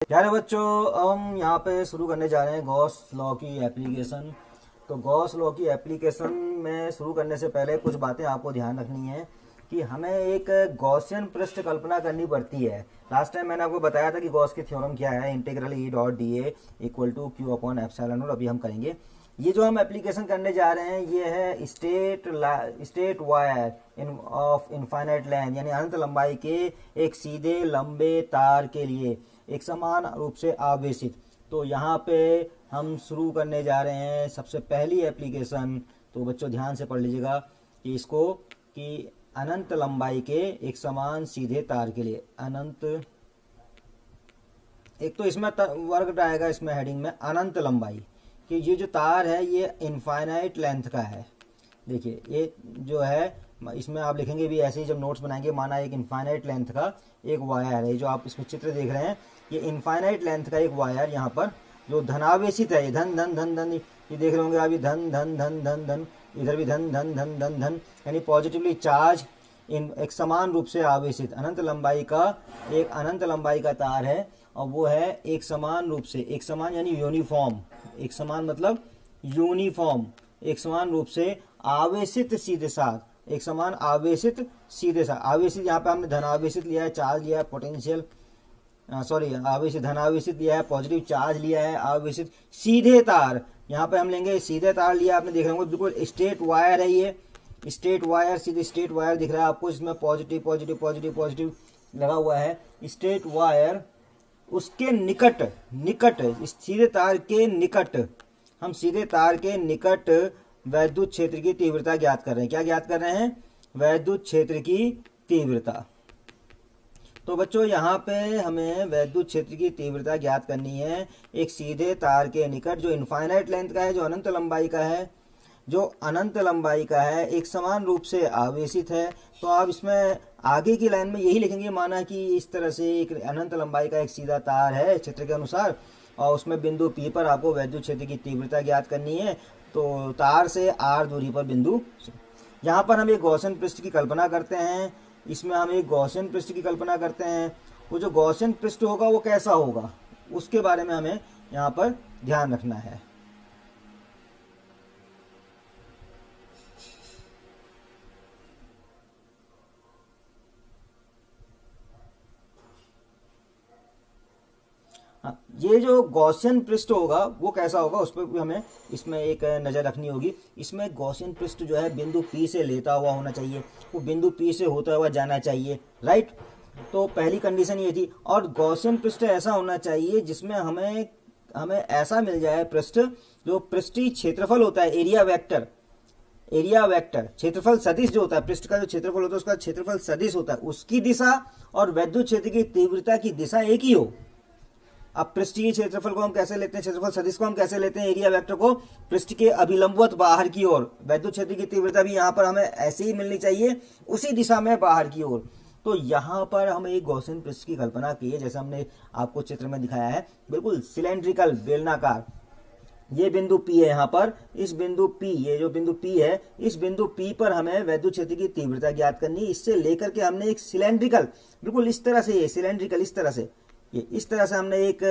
प्यारे बच्चों, हम यहाँ पे शुरू करने जा रहे हैं गॉस लॉ की एप्लीकेशन। तो गॉस लॉ की एप्लीकेशन में शुरू करने से पहले कुछ बातें आपको ध्यान रखनी है कि हमें एक गॉसियन पृष्ठ कल्पना करनी पड़ती है। लास्ट टाइम मैंने आपको बताया था कि गॉस की थ्योरम क्या है, integral E dot D A equal to Q upon epsilon naught. अभी हम करेंगे। ये जो हम एप्लीकेशन करने जा रहे हैं ये है state wire of infinite length, यानी अनंत लंबाई के एक सीधे लंबे तार के लिए एक समान रूप से आवेशित। तो यहाँ पे हम शुरू करने जा रहे हैं सबसे पहली एप्लीकेशन। तो बच्चों ध्यान से पढ़ लीजिएगा कि इसको कि अनंत लंबाई के एक समान सीधे तार के लिए अनंत, एक तो इसमें वर्ग आएगा इसमें हेडिंग में अनंत लंबाई कि ये जो तार है ये इनफाइनाइट लेंथ का है। देखिए ये जो है इसमें आप लिखेंगे भी ऐसे ही जब नोट्स बनाएंगे, माना एक इनफाइनाइट लेंथ का एक वायर है, जो आप इसमें चित्र देख रहे हैं ये इनफाइनाइट लेंथ का एक वायर यहाँ पर जो धनावेशित है, ये धन धन धन धन, ये देख रहे होंगे आप, ये धन धन धन धन धन, इधर भी धन धन धन धन धन, यानी पॉजिटिवली चार्ज इन एक समान रूप से आवेशित अनंत लंबाई का एक अनंत लंबाई का तार है। और वो है एक समान रूप से, एक समान यानी यूनिफॉर्म, एक समान मतलब यूनिफॉर्म, एक समान रूप से आवेशित सीधे साथ, एक समान आवेशित सीधे साथ। आवेशित यहाँ पे हमने धनावेशित लिया है, चार्ज लिया है, पोटेंशियल सॉरी आवेशित धनावेशित लिया है, पॉजिटिव चार्ज लिया है, आवेशित सीधे तार यहाँ पे हम लेंगे, सीधे तार लिया आपने देख रहे होंगे, बिल्कुल स्ट्रेट वायर है ये, स्ट्रेट वायर, सीधे स्ट्रेट वायर दिख रहा है आपको, इसमें पॉजिटिव पॉजिटिव पॉजिटिव पॉजिटिव लगा हुआ है। स्ट्रेट वायर उसके निकट निकट सीधे तार के निकट, हम सीधे तार के निकट वैद्युत क्षेत्र की तीव्रता ज्ञात कर रहे हैं। क्या ज्ञात कर रहे हैं? वैद्युत क्षेत्र की तीव्रता। तो बच्चों यहाँ पे हमें वैद्युत क्षेत्र की तीव्रता ज्ञात करनी है एक सीधे तार के निकट जो इनफाइनाइट लेंथ का है, जो अनंत लंबाई का है, जो अनंत लंबाई का है, एक समान रूप से आवेशित है। तो आप इसमें आगे की लाइन में यही लिखेंगे, माना कि इस तरह से एक अनंत लंबाई का एक सीधा तार है क्षेत्र के अनुसार, और उसमें बिंदु P पर आपको वैद्युत क्षेत्र की तीव्रता ज्ञात करनी है। तो तार से r दूरी पर बिंदु, यहाँ पर हम एक गॉसियन पृष्ठ की कल्पना करते हैं, इसमें हम एक गॉसियन पृष्ठ की कल्पना करते हैं। वो जो गॉसियन पृष्ठ होगा वो कैसा होगा उसके बारे में हमें यहाँ पर ध्यान रखना है। ये जो गॉसियन पृष्ठ होगा वो कैसा होगा उस पर भी हमें इसमें एक नज़र रखनी होगी। इसमें गॉसियन पृष्ठ जो है बिंदु P से लेता हुआ होना चाहिए, वो बिंदु P से होता हुआ जाना चाहिए, राइट। तो पहली कंडीशन ये थी। और गॉसियन पृष्ठ ऐसा होना चाहिए जिसमें हमें हमें ऐसा मिल जाए पृष्ठ जो पृष्ठीय क्षेत्रफल होता है, एरिया वेक्टर क्षेत्रफल सदिश जो होता है, पृष्ठ का जो क्षेत्रफल होता है उसका क्षेत्रफल सदिश होता है, उसकी दिशा और वैद्युत क्षेत्र की तीव्रता की दिशा एक ही हो। अब पृष्ठीय क्षेत्रफल को हम कैसे लेते हैं, क्षेत्रफल सदिश को हम कैसे लेते हैं, एरिया वेक्टर को पृष्ठ के अभिलंबवत बाहर की ओर। वैद्युत क्षेत्र की तीव्रता भी यहाँ पर हमें ऐसे ही मिलनी चाहिए, उसी दिशा में बाहर की ओर। तो यहाँ पर हम एक गॉसियन पृष्ठ की कल्पना की है, जैसे हमने आपको चित्र में दिखाया है, बिल्कुल सिलेंड्रिकल बेलनाकार। ये बिंदु P है यहाँ पर, इस बिंदु P, ये जो बिंदु P है, इस बिंदु P पर हमें वैद्युत क्षेत्र की तीव्रता ज्ञात करनी। इससे लेकर के हमने एक सिलेंड्रिकल, बिल्कुल इस तरह से, ये सिलेंड्रिकल इस तरह से, ये इस तरह से हमने एक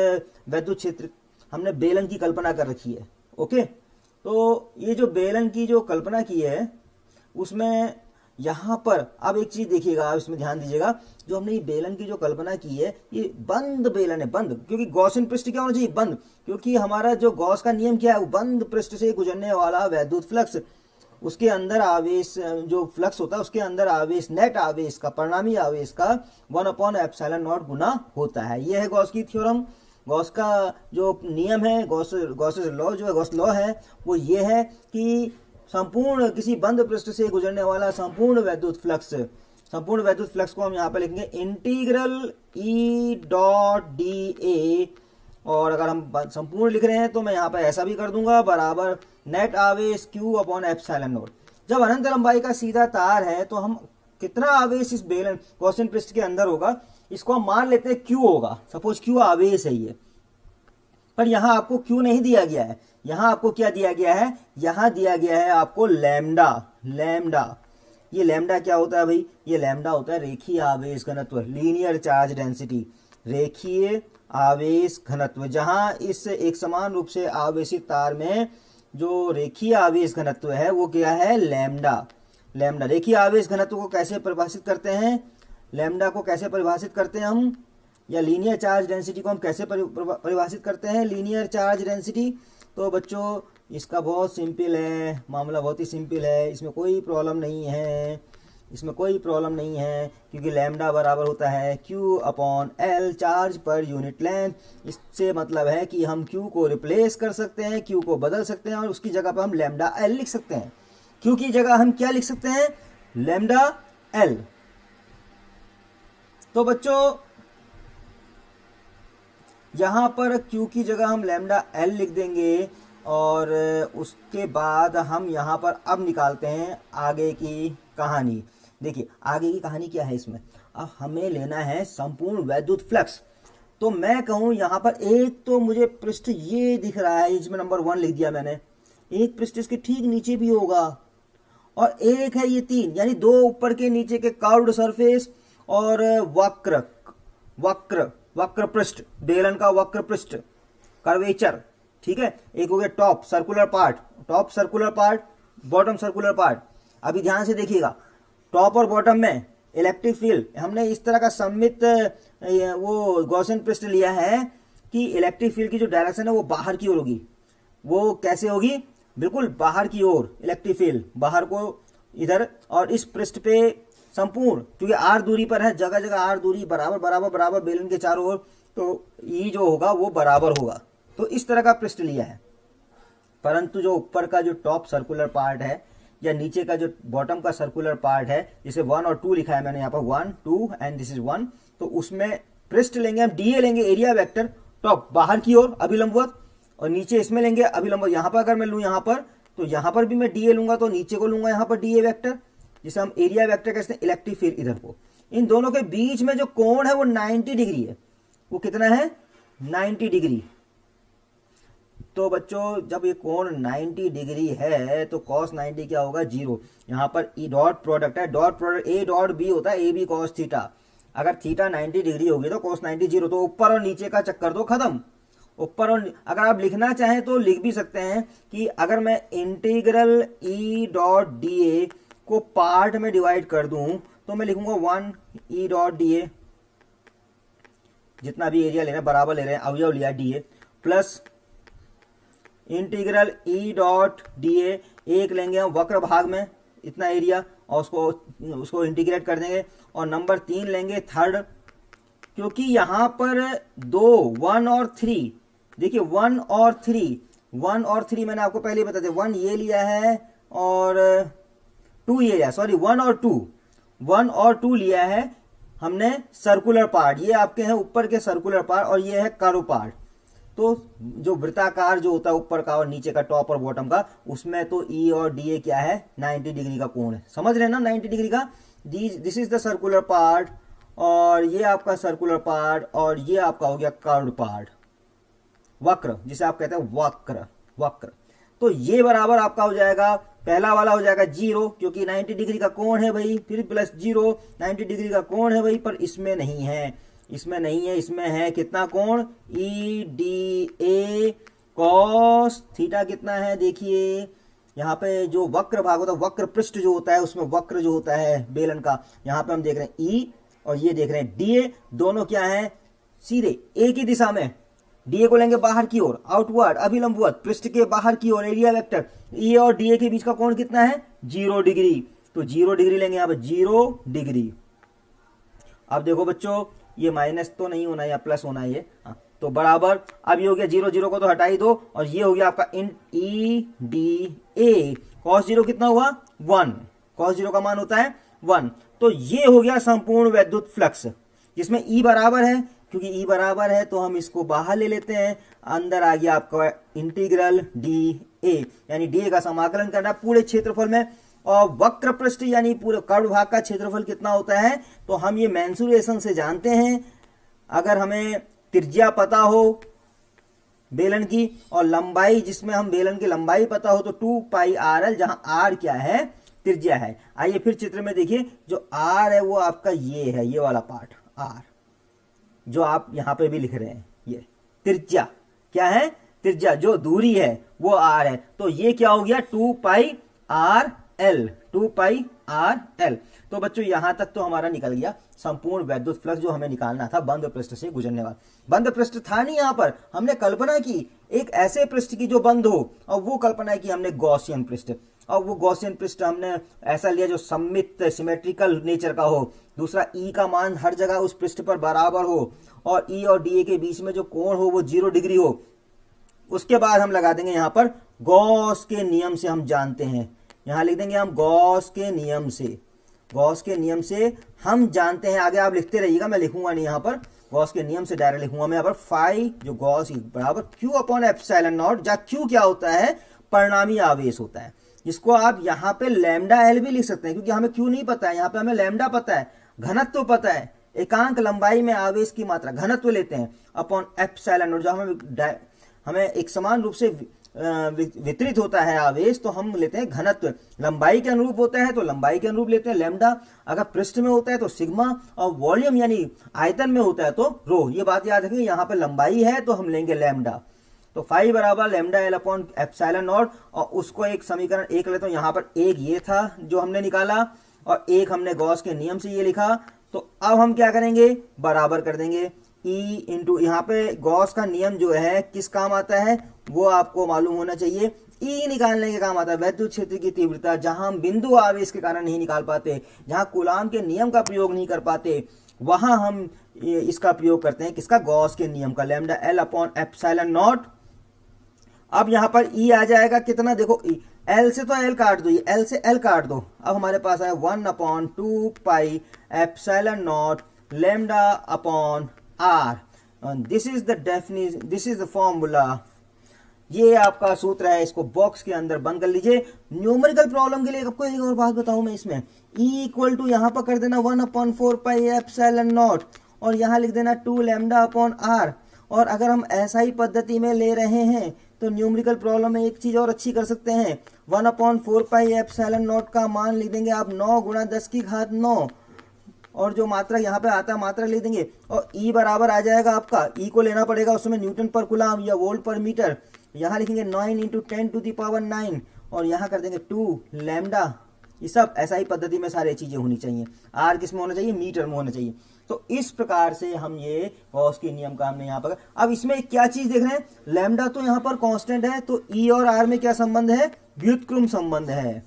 वैद्युत क्षेत्र, हमने बेलन की कल्पना कर रखी है। ओके, तो ये जो बेलन की जो कल्पना की है उसमें यहाँ पर अब एक चीज देखिएगा, आप इसमें ध्यान दीजिएगा, जो हमने ये बेलन की जो कल्पना की है ये बंद बेलन है, बंद, क्योंकि गॉसियन पृष्ठ क्या होना चाहिए, बंद, क्योंकि हमारा जो गॉस का नियम क्या है, वो बंद पृष्ठ से गुजरने वाला वैद्युत फ्लक्स, उसके अंदर आवेश जो फ्लक्स होता है उसके अंदर आवेश, नेट आवेश का, परिणामी आवेश का 1/ε0 गुना होता है। यह है गॉस की थ्योरम। गॉस का जो नियम है, गॉस लॉ जो है, गॉस लॉ है, वो ये है कि संपूर्ण किसी बंद पृष्ठ से गुजरने वाला संपूर्ण वैद्युत फ्लक्स को हम यहाँ पे लिखेंगे इंटीग्रल ई डॉट डी ए। और अगर हम संपूर्ण लिख रहे हैं तो मैं यहाँ पर ऐसा भी कर दूंगा, बराबर नेट आवेश Q अपॉन एप्सिलॉन नॉट। जब अनंत लंबाई का सीधा तार है तो हम कितना आवेश इस बेलन गॉसियन पृष्ठ के अंदर होगा, इसको हम मान लेते हैं Q होगा, सपोज Q आवेश है ये। पर यहाँ आपको Q नहीं दिया गया है, यहाँ आपको क्या दिया गया है, यहाँ दिया गया है आपको लैम्डा। ये लैम्डा क्या होता है भाई, ये लैम्डा होता है रेखीय आवेश घनत्व, लीनियर चार्ज डेंसिटी। रेखीय आवेश घनत्व, जहां इस एक समान रूप से आवेशित तार में जो रेखीय आवेश घनत्व है वो क्या है, लैम्डा। लैम्डा रेखीय आवेश घनत्व को कैसे परिभाषित करते हैं, लैम्डा को कैसे परिभाषित करते हैं हम, या लीनियर चार्ज डेंसिटी को हम कैसे परिभाषित करते हैं, लीनियर चार्ज डेंसिटी। तो बच्चों इसका बहुत सिंपल है, मामला बहुत ही सिंपल है, इसमें कोई प्रॉब्लम नहीं है, इसमें कोई प्रॉब्लम नहीं है, क्योंकि लैम्डा बराबर होता है Q upon L, charge per unit length. इससे मतलब है कि हम Q को रिप्लेस कर सकते हैं, Q को बदल सकते हैं और उसकी जगह पर हम लैम्डा L लिख सकते हैं। Q की जगह हम क्या लिख सकते हैं, लैम्डा L। तो बच्चों यहां पर Q की जगह हम लैम्डा L लिख देंगे और उसके बाद हम यहां पर अब निकालते हैं आगे की कहानी। देखिए आगे की कहानी क्या है, इसमें अब हमें लेना है संपूर्ण वैद्युत फ्लक्स। तो मैं कहूं यहां पर एक तो मुझे पृष्ठ ये दिख रहा है, इसमें नंबर 1 लिख दिया मैंने, एक पृष्ठ इसके ठीक नीचे भी होगा और एक है ये 3, यानी 2 ऊपर के नीचे के कर्व्ड सरफेस और वक्र वक्र वक्र पृष्ठ, बेलन का वक्र पृष्ठ, कर्वेचर, ठीक है। एक हो गया top circular part, top circular part, bottom circular part. अभी ध्यान से देखिएगा, टॉप और बॉटम में इलेक्ट्रिक फील्ड हमने इस तरह का सममित वो गॉसियन पृष्ठ लिया है कि इलेक्ट्रिक फील्ड की जो डायरेक्शन है वो बाहर की ओर होगी। वो कैसे होगी, बिल्कुल बाहर की ओर, इलेक्ट्रिक फील्ड बाहर को इधर, और इस पृष्ठ पे संपूर्ण, क्योंकि आर दूरी पर है, जगह जगह आर दूरी बराबर बराबर बराबर बेलन के चारों ओर, तो ई जो होगा वो बराबर होगा। तो इस तरह का पृष्ठ लिया है। परंतु जो ऊपर का जो टॉप सर्कुलर पार्ट है या नीचे का जो बॉटम का सर्कुलर पार्ट है, जिसे 1 और 2 लिखा है मैंने यहाँ पर, 1 2 एंड दिस इज 1, तो उसमें पृष्ठ लेंगे हम डीए लेंगे, एरिया वेक्टर, टॉप बाहर की ओर अभिलंबवत, और नीचे इसमें लेंगे अभिलंबवत। यहाँ पर अगर मैं लूँ यहाँ पर, तो यहाँ पर भी मैं डीए लूंगा, तो नीचे को लूंगा यहाँ पर डीए वेक्टर, जिसे हम एरिया वेक्टर कहते हैं, इलेक्ट्रिक फील्ड इधर को। इन दोनों के बीच में जो कोण है वो 90 डिग्री है। वो कितना है, 90 डिग्री। तो बच्चों जब ये कोण 90 डिग्री है तो cos 90 क्या होगा, 0। यहाँ पर ई डॉट प्रोडक्ट है, dot product A dot B होता है, ए बी कॉस थीटा। अगर थीटा 90 डिग्री होगी तो cos 90 0। तो ऊपर और नीचे का चक्कर तो खत्म। ऊपर और अगर आप लिखना चाहें तो लिख भी सकते हैं कि अगर मैं इंटीग्रल ई डॉट डी ए को पार्ट में डिवाइड कर दूं तो मैं लिखूंगा 1 ई डॉट डी ए, जितना भी एरिया ले रहे हैं बराबर ले रहे हैं, अवयव लिया D A, plus integral E dot D ए, एक लेंगे हम वक्र भाग में इतना एरिया और उसको इंटीग्रेट कर देंगे, और नंबर 3 लेंगे थर्ड, क्योंकि यहां पर 2 1 और 3, देखिए 1 और 3 मैंने आपको पहले बता दिया, 1 ये लिया है और 2 ये लिया, सॉरी 1 और 2 लिया है हमने सर्कुलर पार्ट, ये आपके हैं ऊपर के सर्कुलर पार्ट और ये है कर्व पार्ट। तो जो वृत्ताकार जो होता है ऊपर का और नीचे का, टॉप और बॉटम का, उसमें तो ई और डी ए क्या है, 90 डिग्री का कोण है, समझ रहे हैं ना, 90 डिग्री का। This is the circular part, और ये आपका सर्कुलर पार्ट, और ये आपका हो गया कर्व्ड पार्ट, वक्र, जिसे आप कहते हैं वक्र। तो ये बराबर आपका हो जाएगा, पहला वाला हो जाएगा 0, क्योंकि 90 डिग्री का कोण है भाई, फिर प्लस 0, 90 डिग्री का कोण है भाई, पर इसमें नहीं है, इसमें है कितना कोण, E D A cos theta कितना है, देखिए यहाँ पे जो वक्र भाग होता है, वक्र पृष्ठ जो होता है, उसमें वक्र जो होता है बेलन का, यहाँ पे हम देख रहे हैं ई और ये देख रहे हैं डी ए, दोनों क्या है, सीधे एक ही दिशा में। डीए को लेंगे बाहर की ओर, आउटवर्ड अभिलंबवत, पृष्ठ के बाहर की ओर, एरिया वेक्टर, ई और डीए के बीच का कोण कितना है, 0 डिग्री। तो 0 डिग्री लेंगे यहाँ पे, 0 डिग्री। अब देखो बच्चों, ये माइनस तो नहीं होना या प्लस होना है ये, तो बराबर, अब ये हो गया 0 0 को तो हटा ही दो, और ये हो गया आपका इन ई डी ए, कॉस 0 कितना हुआ, 1, कॉस 0 का मान होता है 1। तो ये हो गया संपूर्ण वैद्युत फ्लक्स, जिसमें ई बराबर है, क्योंकि ई बराबर है तो हम इसको बाहर ले लेते हैं, अंदर आ गया आपका इंटीग्रल डी ए, यानी डी ए का समाकलन करना पूरे क्षेत्रफल में, और वक्र पृष्ठ यानी पूरे कर्व भाग का क्षेत्रफल कितना होता है, तो हम ये मेंसुरेशन से जानते हैं। अगर हमें त्रिज्या पता हो बेलन की और लंबाई, जिसमें हम बेलन की लंबाई पता हो, तो 2 पाई आर एल, जहां आर क्या है, त्रिज्या है। आइए फिर चित्र में देखिए, जो आर है वो आपका ये है, ये वाला पार्ट आर, जो आप यहाँ पे भी लिख रहे हैं, ये त्रिज्या क्या है, त्रिज्या जो दूरी है वो r है। तो ये क्या हो गया 2πr_l, 2πr_l। तो बच्चों यहां तक तो हमारा निकल गया संपूर्ण वैद्युत फ्लक्स जो हमें निकालना था बंद पृष्ठ से गुजरने वाला। बंद पृष्ठ था नहीं, यहां पर हमने कल्पना की एक ऐसे पृष्ठ की जो बंद हो, और वो कल्पना की हमने गॉसियन पृष्ठ। और वो गॉसियन पृष्ठ हमने ऐसा लिया जो सममित सिमेट्रिकल नेचर का हो, दूसरा ई का मान हर जगह उस पृष्ठ पर बराबर हो, और ई और डी ए के बीच में जो कोण हो वो 0 डिग्री हो। उसके बाद हम लगा देंगे यहां पर गॉस के नियम से, हम जानते हैं, यहां लिख देंगे हम गॉस के नियम से, गॉस के नियम से हम जानते हैं। आगे आप लिखते रहिएगा, मैं लिखूंगा नहीं यहां पर, गॉस के नियम से डायरेक्ट लिखूंगा मैं यहाँ पर, फाई जो गॉस बराबर क्यू अपॉन एप्सिलॉन नॉट, जहां क्यू क्या होता है, परिणामी आवेश होता है, जिसको आप यहाँ पे लैम्डा एल भी लिख सकते हैं, क्योंकि हमें क्यू नहीं पता है, यहाँ पे हमें लैम्डा पता है, घनत्व तो पता है, एकांक लंबाई में आवेश की मात्रा घनत्व लेते हैं अपॉन एप्सिलॉन नॉट, जो हमें एक समान रूप से वितरित होता है आवेश, तो हम लेते हैं घनत्व। लंबाई के अनुरूप होता है तो लंबाई के अनुरूप लेते हैं लैम्डा, अगर पृष्ठ में होता है तो सिग्मा, और वॉल्यूम यानी आयतन में होता है तो रो। ये बात याद रखिए, यहाँ पे लंबाई है तो हम लेंगे लैम्डा। तो फाई बराबर lambda L upon epsilon not, और उसको एक समीकरण एक लेते हैं, यहाँ पर एक ये था जो हमने निकाला, और एक हमने गॉस के नियम से ये लिखा। तो अब हम क्या करेंगे, बराबर कर देंगे E इंटू, यहाँ पे गॉस का नियम जो है किस काम आता है वो आपको मालूम होना चाहिए, E निकालने के काम आता है, वैद्युत क्षेत्र की तीव्रता। जहां हम बिंदु आवेश के कारण नहीं निकाल पाते, जहां कूलाम के नियम का प्रयोग नहीं कर पाते, वहां हम इसका प्रयोग करते हैं, किसका, गॉस के नियम का, lambda L upon epsilon not. अब यहां पर E आ जाएगा कितना, देखो L से तो L काट दो, ये L से L काट दो, अब हमारे पास आया 1/2 epsilon not lambda upon R। This is the definition, this is the formula, ये आपका सूत्र है, इसको बॉक्स के अंदर बंद कर लीजिए। न्यूमेरिकल प्रॉब्लम के लिए आपको एक और बात बताऊं मैं, इसमें E इक्वल टू यहां पर कर देना 1/4 एप्सिलॉन नॉट, और यहां लिख देना 2 लैम्डा अपॉन R। और अगर हम ऐसा ही पद्धति में ले रहे हैं तो न्यूमेरिकल प्रॉब्लम में एक चीज और अच्छी कर सकते हैं, 1/4 एप्सिलॉन नॉट का मान लिख देंगे आप 9 × 10⁹, और जो मात्रा यहाँ पे आता है मात्रा ले देंगे, और E बराबर आ जाएगा आपका, E को लेना पड़ेगा उसमें न्यूटन पर कूलाम या वोल्ट पर मीटर, यहाँ लिखेंगे 9 × 10⁹, और यहाँ कर देंगे 2 लैम्डा। ये सब ऐसा ही पद्धति में सारी चीजें होनी चाहिए। R किस में होना चाहिए, मीटर में होना चाहिए। तो इस प्रकार से हम ये गॉस के नियम का हमने यहाँ पर, अब इसमें क्या चीज देख रहे हैं, लैम्डा तो यहाँ पर कांस्टेंट है, तो E और R में क्या संबंध है, व्युत्क्रम संबंध है।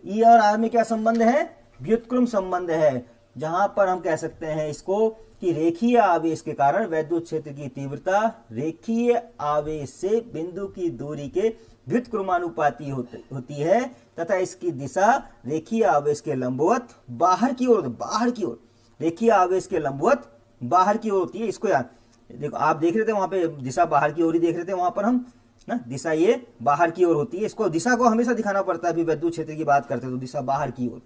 E और R में क्या संबंध है, व्युत्क्रम संबंध है, जहां पर हम कह सकते हैं इसको कि रेखीय आवेश के कारण वैद्युत क्षेत्र की तीव्रता रेखीय आवेश से बिंदु की दूरी के व्युत्क्रमानुपाती होती है, तथा इसकी दिशा रेखीय आवेश के लंबवत बाहर की ओर, बाहर की ओर, रेखीय आवेश के लंबवत बाहर की ओर होती है। इसको यार देखो, आप देख रहे थे वहां पे दिशा बाहर की ओर ही देख रहे थे, वहां पर हम ना दिशा ये बाहर की ओर होती है, इसको दिशा को हमेशा दिखाना पड़ता है, अभी वैद्युत क्षेत्र की बात करते हैं तो दिशा बाहर की ओर।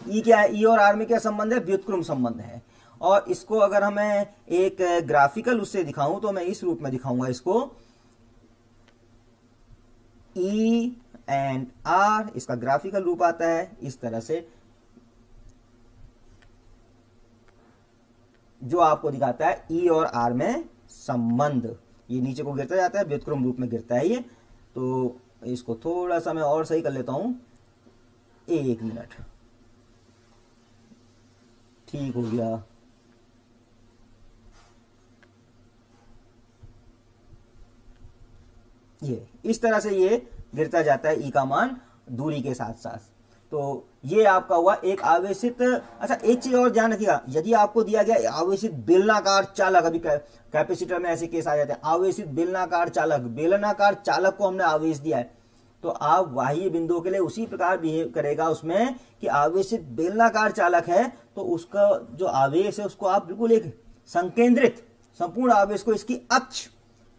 E क्या है, E और R में क्या संबंध है, व्युत्क्रम संबंध है। और इसको अगर हमें एक ग्राफिकल उससे दिखाऊं तो मैं इस रूप में दिखाऊंगा इसको, E एंड R, इसका ग्राफिकल रूप आता है इस तरह से, जो आपको दिखाता है E और R में संबंध। ये नीचे को गिरता जाता है, व्युत्क्रम रूप में गिरता है ये। तो इसको थोड़ा सा मैं और सही कर लेता हूं, 1 मिनट, ठीक हो गया। ये इस तरह से ये गिरता जाता है E का मान दूरी के साथ साथ। तो ये आपका हुआ एक आवेशित। अच्छा एक चीज और ध्यान रखिएगा, यदि आपको दिया गया आवेशित बेलनाकार चालक, अभी कैपेसिटर में ऐसे केस आ जाते हैं, आवेशित बेलनाकार चालक, बेलनाकार चालक को हमने आवेश दिया है, तो आप बाह्य बिंदुओं के लिए उसी प्रकार बिहेव करेगा उसमें कि आवेशित बेलनाकार चालक है तो उसका जो आवेश है उसको आप बिल्कुल एक संकेंद्रित संपूर्ण आवेश को इसकी अक्ष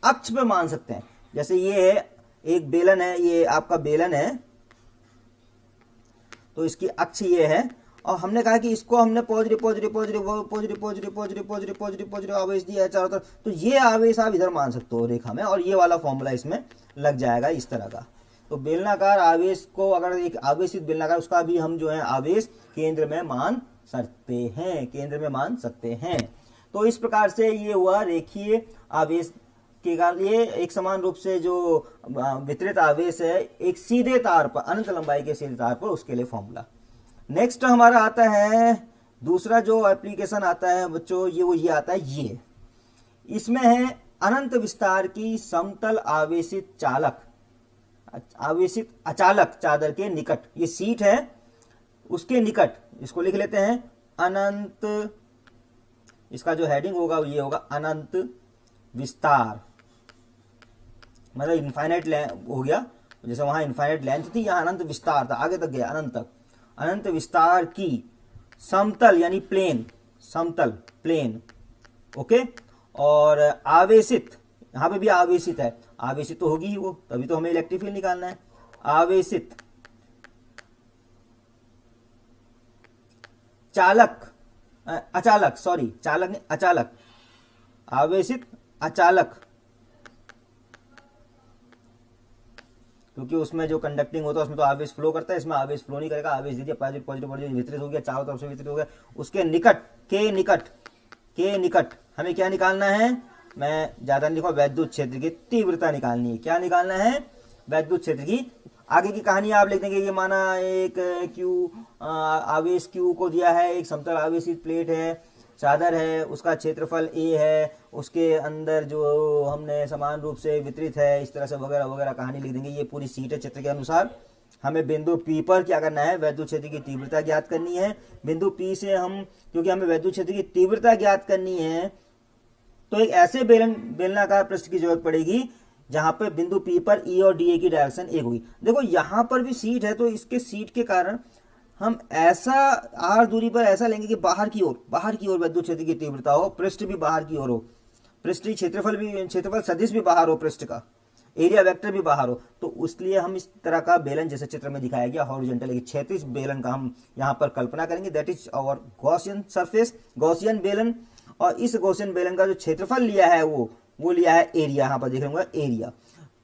पे मान सकते हैं। जैसे ये है एक बेलन है, ये आपका बेलन है, तो इसकी अक्ष ये है, और हमने कहा कि इसको हमने positive positive positive positive positive positive positive positive positive आवेश दिया है चारों तरफ, तो ये आवेश आप इधर मान सकते हो रेखा में, और ये वाला फॉर्मूला इसमें लग जाएगा इस तरह का। तो बेलनाकार आवेश को, अगर एक आवेशित बेलनाकार, उसका भी हम जो है आवेश केंद्र में मान सकते हैं, केंद्र में मान सकते हैं। तो इस प्रकार से ये हुआ रेखीय आवेश के कारण ये एक समान रूप से जो वितरित आवेश है एक सीधे तार पर, अनंत लंबाई के सीधे तार पर, उसके लिए फॉर्मूला। नेक्स्ट हमारा आता है दूसरा जो एप्लीकेशन आता है बच्चों, ये आता है ये, इसमें है अनंत विस्तार की समतल आवेशित अचालक चादर के निकट, ये सीट है उसके निकट, इसको लिख लेते हैं अनंत, इसका जो हेडिंग होगा ये होगा अनंत विस्तार, मतलब इनफाइनाइट हो गया, जैसे वहां इनफाइनाइट लेंथ थी, यहाँ अनंत विस्तार था, आगे तक गया अनंत तक। अनंत विस्तार की समतल यानी प्लेन, समतल प्लेन, ओके। और आवेशित, यहां पे भी आवेशित है, आवेशित तो होगी ही वो, तभी तो हमें इलेक्ट्रिक फील्ड निकालना है। आवेशित अचालक, आवेशित अचालक, क्योंकि उसमें जो कंडक्टिंग होता है उसमें तो आवेश फ्लो करता है, इसमें आवेश फ्लो नहीं करेगा, आवेश दे दिया पॉजिटिव पॉजिटिव वितरित हो गया, चारों तरफ से वितरित हो गया, उसके निकट, के निकट हमें क्या निकालना है, मैं ज्यादा नहीं लिखा, वैद्युत क्षेत्र की तीव्रता निकालनी है। क्या निकालना है, वैद्युत क्षेत्र की। आगे की कहानी आप लिख देंगे, ये माना एक क्यू आवेश क्यू को दिया है, एक समतल आवेशित प्लेट है, चादर है, उसका क्षेत्रफल ए है, उसके अंदर जो हमने समान रूप से वितरित है, इस तरह से वगैरह वगैरह कहानी लिख देंगे। ये पूरी सीट है चित्र के अनुसार। हमें बिंदु पी पर क्या करना है, वैद्युत क्षेत्र की तीव्रता ज्ञात करनी है। बिंदु पी से हम, क्योंकि हमें वैद्युत क्षेत्र की तीव्रता ज्ञात करनी है, तो एक ऐसे बेलनाकार पृष्ठ की जरूरत पड़ेगी जहां पर बिंदु पी पर ई और डी ए की डायरेक्शन एक होगी। देखो यहां पर भी सीट है, तो इसके सीट के कारण हम ऐसा आर दूरी पर ऐसा लेंगे कि बाहर की ओर वैद्युत क्षेत्र की तीव्रता हो, पृष्ठ भी बाहर की ओर हो, पृष्ठीय क्षेत्रफल सदिश भी बाहर हो, पृष्ठ का एरिया वेक्टर भी बाहर हो। तो इसलिए हम इस तरह का बेलन, जैसे चित्र में दिखाया गया हॉरिजॉन्टल एक क्षैतिज बेलन का हम यहाँ पर कल्पना करेंगे, that is our Gaussian surface, Gaussian बेलन। और इस गॉसियन बेलन का जो क्षेत्रफल लिया है वो लिया है एरिया, यहाँ पर देख रहे होंगे एरिया।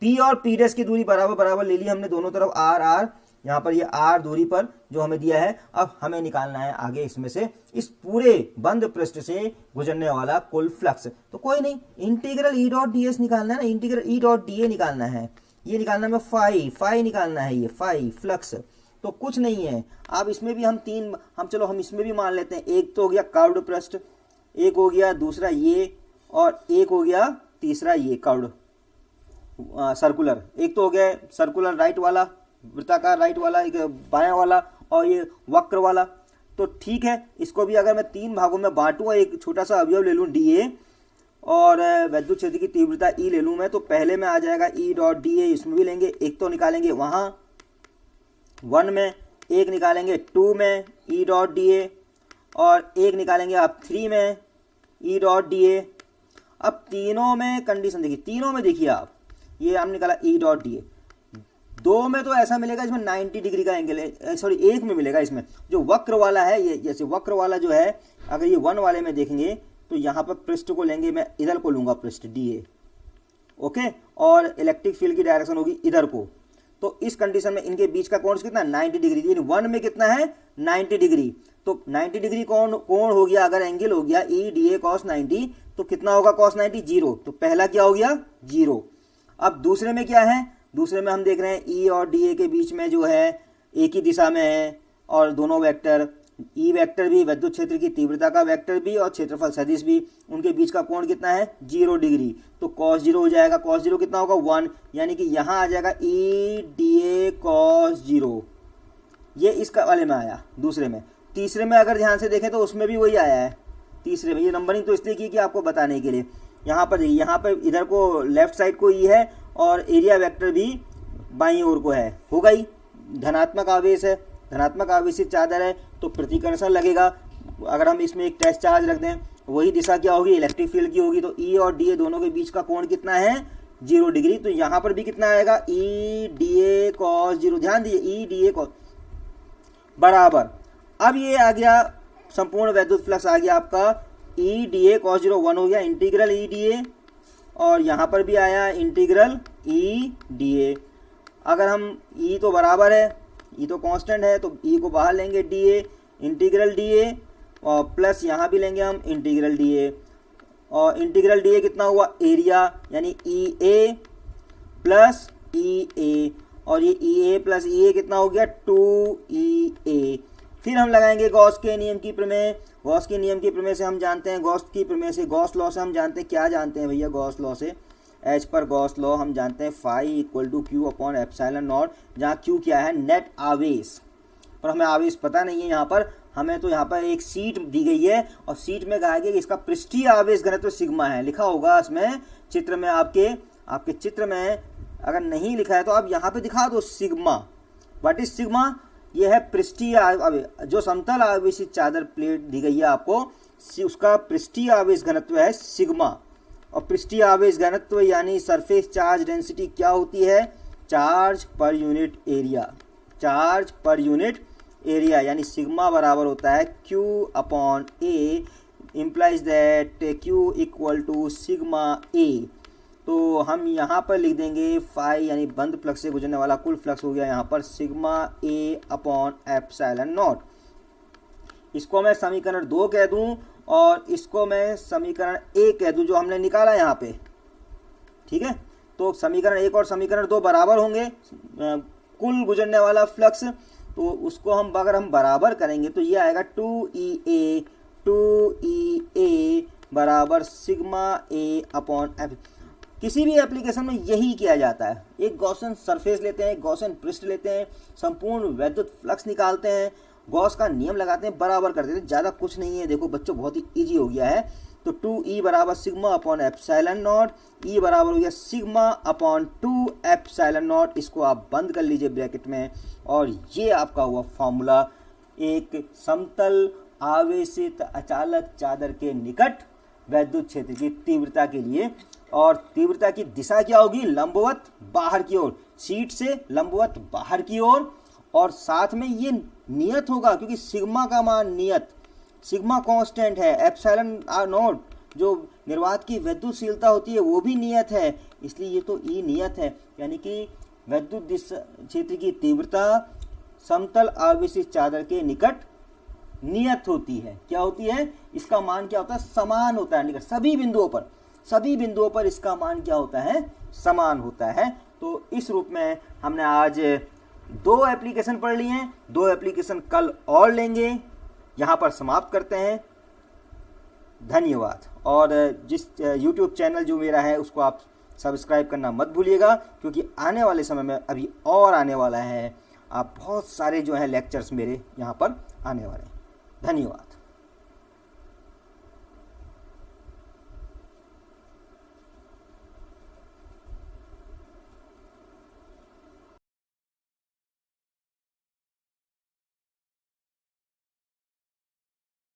पी और पी डैश की दूरी बराबर बराबर ले ली हमने दोनों तरफ, आर आर, यहाँ पर ये आर दूरी पर जो हमें दिया है। अब हमें निकालना है आगे इसमें से इस पूरे बंद पृष्ठ से गुजरने वाला कुल फ्लक्स। तो कोई नहीं, integral E dot D S निकालना है ना, इंटीग्रल ई डॉट डी ए निकालना है, ये निकालना है फाई निकालना है, ये फाई फ्लक्स। तो कुछ नहीं है, अब इसमें भी हम चलो हम इसमें भी मान लेते हैं। एक तो हो गया कर्व्ड पृष्ठ, एक हो गया दूसरा ये, और एक हो गया तीसरा ये कर्व्ड सर्कुलर। एक तो हो गया सर्कुलर राइट वाला, वृत्ताकार राइट वाला, एक बायां वाला, और ये वक्र वाला। तो ठीक है, इसको भी अगर मैं 3 भागों में बांटूं, एक छोटा सा अवयव ले लूं डी ए, और वैद्युत क्षेत्र की तीव्रता ई ले लूं मैं, तो पहले में आ जाएगा ई डॉट डी ए, इसमें भी लेंगे। एक तो निकालेंगे वहां 1 में, एक निकालेंगे 2 में ई डॉट डी ए, और एक निकालेंगे आप 3 में ई डॉट डी ए। अब तीनों में कंडीशन देखिए, तीनों में देखिए आप, ये हम निकाला ई डॉट डी ए। 2 में तो ऐसा मिलेगा इसमें 90 डिग्री का एंगल है, सॉरी 1 में मिलेगा इसमें जो वक्र वाला है, ये जैसे वक्र वाला जो है, अगर ये 1 वाले में देखेंगे तो यहाँ पर पृष्ठ को लेंगे, मैं इधर को लूंगा पृष्ठ डी ए, ओके, और इलेक्ट्रिक फील्ड की डायरेक्शन होगी इधर को। तो इस कंडीशन में इनके बीच का कोण कितना, 90 डिग्री। यानी 1 में कितना है, 90 डिग्री। तो 90 डिग्री कोण हो गया, अगर एंगल हो गया ई डी ए कॉस 90, तो कितना होगा कॉस 90, 0। तो पहला क्या हो गया, 0। अब दूसरे में क्या है, दूसरे में हम देख रहे हैं ई और डी ए के बीच में जो है एक ही दिशा में है, और दोनों वेक्टर, ई वेक्टर भी वैद्युत क्षेत्र की तीव्रता का वेक्टर भी और क्षेत्रफल सदिश भी, उनके बीच का कोण कितना है, 0 डिग्री। तो कॉस 0 हो जाएगा, कॉस 0 कितना होगा, 1, यानी कि यहां आ जाएगा ई डी ए कॉस 0। ये इसका वाले में आया दूसरे में। तीसरे में अगर ध्यान से देखें तो उसमें भी वही आया है तीसरे में। ये नंबरिंग तो इसलिए की कि आपको बताने के लिए। यहाँ पर देखिए, यहाँ पर इधर को लेफ्ट साइड को ई है, और एरिया वेक्टर भी बाईं ओर को है, होगा ही। धनात्मक आवेश है, धनात्मक आवेशित चादर है, तो प्रतिकर्षण लगेगा। अगर हम इसमें एक टेस्ट चार्ज रख दें, वही दिशा क्या होगी, इलेक्ट्रिक फील्ड की होगी। तो ई और डी ए दोनों के बीच का कोण कितना है, 0 डिग्री। तो यहाँ पर भी कितना आएगा, ई डी ए कॉस 0। ध्यान दीजिए, ई डी ए कॉस बराबर। अब ये आ गया संपूर्ण वैद्युत फ्लक्स आ गया आपका ई डी ए कॉस 0, 1 हो गया, इंटीग्रल ई डी ए, और यहाँ पर भी आया इंटीग्रल ई डी ए। अगर हम ई तो बराबर है, ई तो कांस्टेंट है, तो ई को बाहर लेंगे D A, integral D A, और प्लस यहाँ भी लेंगे हम इंटीग्रल डी ए। और इंटीग्रल डी ए कितना हुआ, एरिया, यानी ई ए प्लस ई ए, और ये ई ए प्लस ई ए कितना हो गया, 2EA। फिर हम लगाएंगे गॉस के नियम की प्रमेय। गॉस के नियम की प्रमेय से हम जानते हैं, गॉस की प्रमेय से, गॉस लॉ से हम जानते हैं, क्या जानते हैं भैया गॉस लॉ से, एज पर गॉस लॉ हम जानते हैं phi equal to Q upon epsilon naught, जहाँ क्यू क्या है, नेट आवेश, पर हमें आवेश पता नहीं है यहाँ पर, हमें तो यहाँ पर एक सीट दी गई है और सीट में कहा गया कि इसका पृष्ठीय आवेश घनत्व सिग्मा है, लिखा होगा इसमें चित्र में, आपके चित्र में अगर नहीं लिखा है तो आप यहाँ पे दिखा दो सिग्मा। व्हाट इज सिग्मा, ये है पृष्ठीय आवेश, जो समतल आवेशित चादर प्लेट दी गई है आपको, उसका पृष्ठीय आवेश घनत्व है सिग्मा। और पृष्ठीय आवेश घनत्व यानी सरफेस चार्ज डेंसिटी क्या होती है, charge per unit area, charge per unit area, यानी सिग्मा बराबर होता है Q upon A, implies that Q equal to sigma A। तो हम यहाँ पर लिख देंगे फाई, यानी बंद फ्लक्स से गुजरने वाला कुल फ्लक्स हो गया यहाँ पर sigma A upon epsilon not. इसको मैं समीकरण 2 कह दूं और इसको मैं समीकरण 1 कह दूं, जो हमने निकाला यहाँ पे, ठीक है। तो समीकरण 1 और समीकरण 2 बराबर होंगे, कुल गुजरने वाला फ्लक्स, तो उसको हम अगर हम बराबर करेंगे तो ये आएगा 2EA बराबर सिग्मा A अपॉन एफ। किसी भी एप्लीकेशन में यही किया जाता है, एक गॉसन सरफेस लेते हैं, एक गॉसन पृष्ठ लेते हैं, संपूर्ण वैद्युत फ्लक्स निकालते हैं, गॉस का नियम लगाते हैं, बराबर कर देते हैं, ज़्यादा कुछ नहीं है। देखो बच्चों बहुत ही ईजी हो गया है। तो 2E बराबर sigma upon epsilon not, E बराबर हो गया सिग्मा अपॉन 2 एप्सिलॉन नॉट, इसको आप बंद कर लीजिए ब्रैकेट में, और ये आपका हुआ फॉर्मूला एक समतल आवेशित अचालक चादर के निकट वैद्युत क्षेत्र की तीव्रता के लिए। और तीव्रता की दिशा क्या होगी, लंबवत बाहर की ओर, सीट से लंबवत बाहर की ओर, और साथ में ये नियत होगा क्योंकि सिग्मा का मान नियत, सिग्मा कांस्टेंट है, एप्सिलॉन नॉट जो निर्वात की वैद्युतशीलता होती है वो भी नियत है, इसलिए ये तो ई नियत है, यानी कि वैद्युत क्षेत्र की तीव्रता समतल आवेशित चादर के निकट नियत होती है। क्या होती है, इसका मान क्या होता है, समान होता है निकट, सभी बिंदुओं पर इसका मान क्या होता है, समान होता है। तो इस रूप में हमने आज 2 एप्लीकेशन पढ़ लिए हैं, 2 एप्लीकेशन कल और लेंगे। यहाँ पर समाप्त करते हैं, धन्यवाद। और जिस YouTube चैनल जो मेरा है उसको आप सब्सक्राइब करना मत भूलिएगा, क्योंकि आने वाले समय में अभी और आने वाला है, आप बहुत सारे जो है लेक्चर्स मेरे यहाँ पर आने वाले हैं। धन्यवाद।